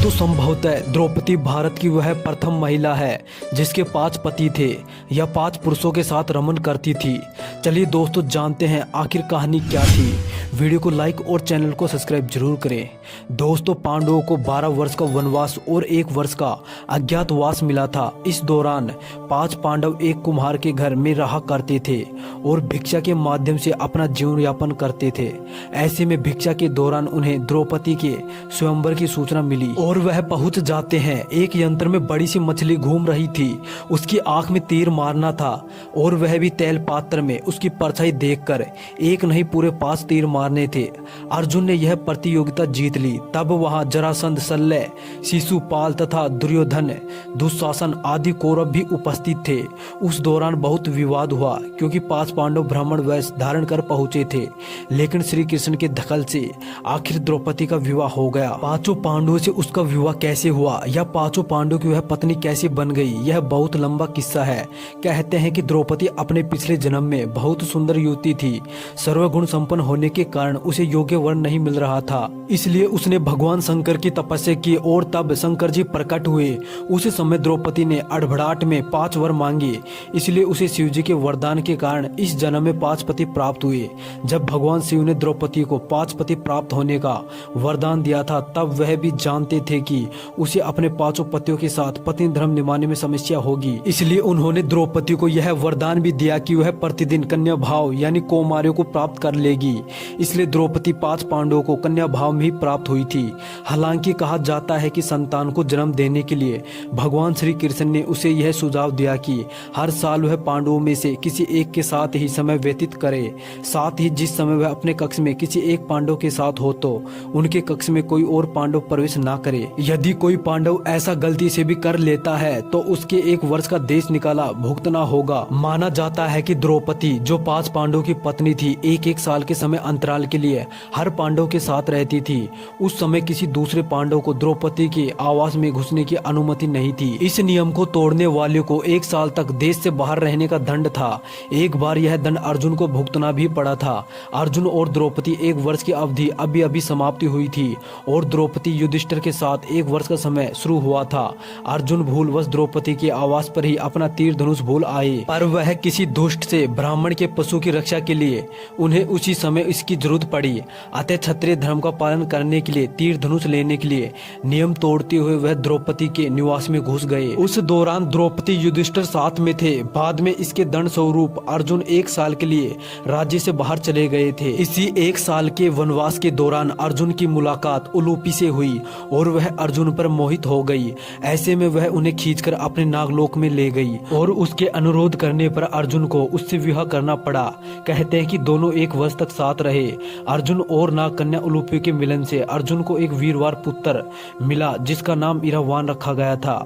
दोस्तों संभवतः द्रौपदी भारत की वह प्रथम महिला है जिसके 5 पति थे या 5 पुरुषों के साथ रमन करती थी। चलिए दोस्तों जानते हैं आखिर कहानी क्या थी। वीडियो को लाइक और चैनल को सब्सक्राइब जरूर करें। दोस्तों पांडवों को 12 वर्ष का वनवास और 1 वर्ष का अज्ञातवास मिला था। इस दौरान 5 पांडव एक कुम्हार के घर में रहा करते थे और भिक्षा के माध्यम से अपना जीवन यापन करते थे। ऐसे में भिक्षा के दौरान उन्हें द्रौपदी के स्वयंवर की सूचना मिली और वह पहुंच जाते हैं। एक यंत्र में बड़ी सी मछली घूम रही थी, उसकी आंख में तीर मारना था और वह भी तेल पात्र में उसकी परछाई देखकर एक नहीं पूरे 5 तीर मारने थे। अर्जुन ने यह प्रतियोगिता जीत ली। तब वहां जरासंध, शल्य, शिशुपाल तथा दुर्योधन, दुशासन आदि कौरव भी उपस्थित थे। उस दौरान बहुत विवाद हुआ क्योंकि 5 पांडव ब्राह्मण वेश धारण कर पहुंचे थे, लेकिन श्री कृष्ण के दखल से आखिर द्रौपदी का विवाह हो गया। 5 पांडवों से उसका विवाह कैसे हुआ या 5 पांडवों की वह पत्नी कैसे बन गई, यह बहुत लंबा किस्सा है। कहते हैं कि द्रौपदी अपने पिछले जन्म में बहुत सुंदर युवती थी। सर्वगुण संपन्न होने के कारण उसे योग्य वर नहीं मिल रहा था, इसलिए उसने भगवान शंकर की तपस्या की और तब शंकर जी प्रकट हुए। उस समय द्रौपदी ने अड़भड़ाहट में 5 वर मांगे, इसलिए उसे शिव जी के वरदान के कारण इस जन्म में 5 पति प्राप्त हुए। जब भगवान शिव ने द्रौपदी को 5 पति प्राप्त होने का वरदान दिया था तब वह भी जानते थे कि उसे अपने 5 पतियों के साथ पत्नी धर्म निभाने में समस्या होगी, इसलिए उन्होंने द्रौपदी को यह वरदान भी दिया कि वह प्रतिदिन कन्या भाव यानी कौमार्यों को प्राप्त कर लेगी। इसलिए द्रौपदी 5 पांडवों को कन्या भाव में ही प्राप्त हुई थी। हालांकि कहा जाता है कि संतान को जन्म देने के लिए भगवान श्री कृष्ण ने उसे यह सुझाव दिया कि हर साल वह पांडवों में से किसी एक के साथ ही समय व्यतीत करे। साथ ही जिस समय वह अपने कक्ष में किसी एक पांडव के साथ हो तो उनके कक्ष में कोई और पांडव प्रवेश ना करे। यदि कोई पांडव ऐसा गलती से भी कर लेता है तो उसके 1 वर्ष का देश निकाला भुगतना होगा। माना जाता है कि द्रौपदी जो 5 पांडवों की पत्नी थी, 1-1 साल के समय अंतराल के लिए हर पांडव के साथ रहती थी। उस समय किसी दूसरे पांडव को द्रौपदी के आवास में घुसने की अनुमति नहीं थी। इस नियम को तोड़ने वाले को 1 साल तक देश से बाहर रहने का दंड था। एक बार यह दंड अर्जुन को भुगतना भी पड़ा था। अर्जुन और द्रौपदी 1 वर्ष की अवधि अभी अभी समाप्ति हुई थी और द्रौपदी युधिष्ठिर के साथ 1 वर्ष का समय शुरू हुआ था। अर्जुन भूलवश द्रौपदी के आवास पर ही अपना तीर धनुष भूल आए, पर वह किसी दुष्ट से ब्राह्मण के पशु की रक्षा के लिए उन्हें उसी समय इसकी जरूरत पड़ी। अतः क्षत्रिय धर्म का पालन करने के लिए तीर धनुष लेने के लिए नियम तोड़ते हुए वह द्रौपदी के निवास में घुस गए। उस दौरान द्रौपदी युधिष्ठिर साथ में थे। बाद में इसके दंड स्वरूप अर्जुन 1 साल के लिए राज्य से बाहर चले गए थे। इसी 1 साल के वनवास के दौरान अर्जुन की मुलाकात उलूपी से हुई और वह अर्जुन पर मोहित हो गई। ऐसे में वह उन्हें खींचकर अपने नागलोक में ले गई और उसके अनुरोध करने पर अर्जुन को उससे विवाह करना पड़ा। कहते हैं कि दोनों 1 वर्ष तक साथ रहे। अर्जुन और नाग कन्या उलूपी के मिलन से अर्जुन को एक वीरवार पुत्र मिला जिसका नाम इरावान रखा गया था।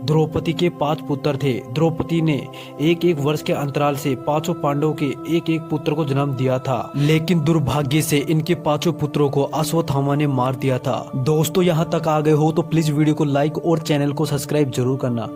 द्रौपदी के 5 पुत्र थे। द्रौपदी ने 1-1 वर्ष के अंतराल से 5 पांडवों के 1-1 पुत्र को जन्म दिया था, लेकिन दुर्भाग्य से इनके 5 पुत्रों को अश्वत्थामा ने मार दिया था। दोस्तों यहाँ तक आ गए हो तो प्लीज वीडियो को लाइक और चैनल को सब्सक्राइब जरूर करना।